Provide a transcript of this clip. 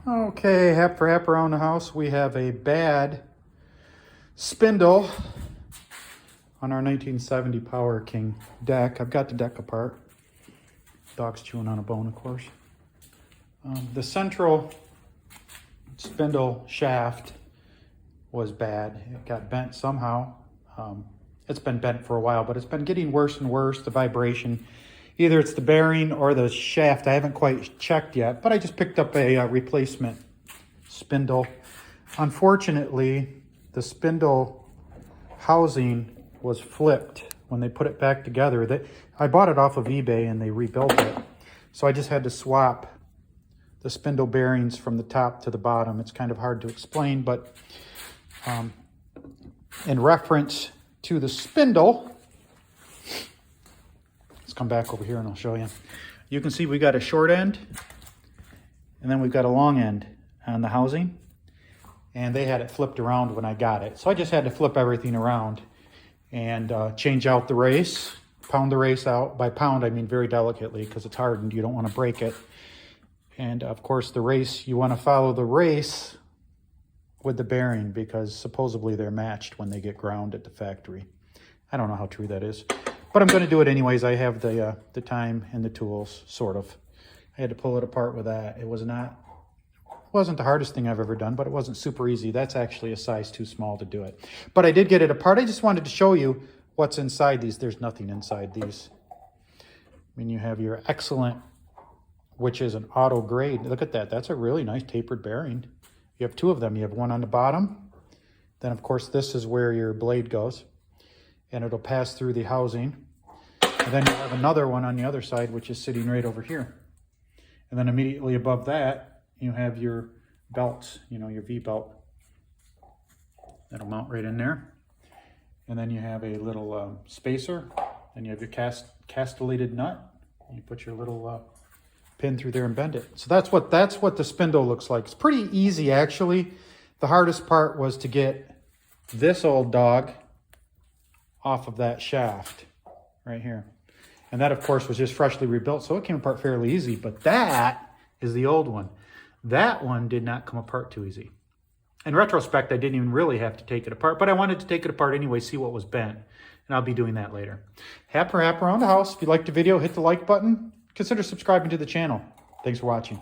Okay, hap for hap around the house, we have a bad spindle on our 1970 Power King deck. I've got the deck apart. Dog's chewing on a bone, of course. The central spindle shaft was bad. It got bent somehow. It's been bent for a while, but it's been getting worse and worse, the vibration. Either it's the bearing or the shaft. I haven't quite checked yet, but I just picked up a replacement spindle. Unfortunately, the spindle housing was flipped when they put it back together. I bought it off of eBay and they rebuilt it. So I just had to swap the spindle bearings from the top to the bottom. It's kind of hard to explain, but in reference to the spindle, let's come back over here and I'll show you. You can see we got a short end and then we've got a long end on the housing, and they had it flipped around when I got it. So I just had to flip everything around and change out the race, pound the race out. By pound, I mean very delicately because it's hardened. You don't want to break it. And of course the race, you want to follow the race with the bearing because supposedly they're matched when they get ground at the factory. I don't know how true that is, but I'm going to do it anyways. I have the time and the tools, sort of. I had to pull it apart with that. It wasn't the hardest thing I've ever done, but it wasn't super easy. That's actually a size too small to do it. But I did get it apart. I just wanted to show you what's inside these. There's nothing inside these. I mean, you have your excellent, which is an auto grade. Look at that. That's a really nice tapered bearing. You have two of them. You have one on the bottom. Then, of course, this is where your blade goes, and it'll pass through the housing. And then you have another one on the other side, which is sitting right over here. And then immediately above that, you have your belts, you know, your V-belt. That'll mount right in there. And then you have a little spacer. Then you have your castellated nut. You put your little pin through there and bend it. So that's what the spindle looks like. It's pretty easy, actually. The hardest part was to get this old dog off of that shaft right here. And that, of course, was just freshly rebuilt, so it came apart fairly easy. But that is the old one. That one did not come apart too easy. In retrospect, I didn't even really have to take it apart, but I wanted to take it apart anyway, see what was bent. And I'll be doing that later. Hap for hap around the house. If you liked the video, hit the like button. Consider subscribing to the channel. Thanks for watching.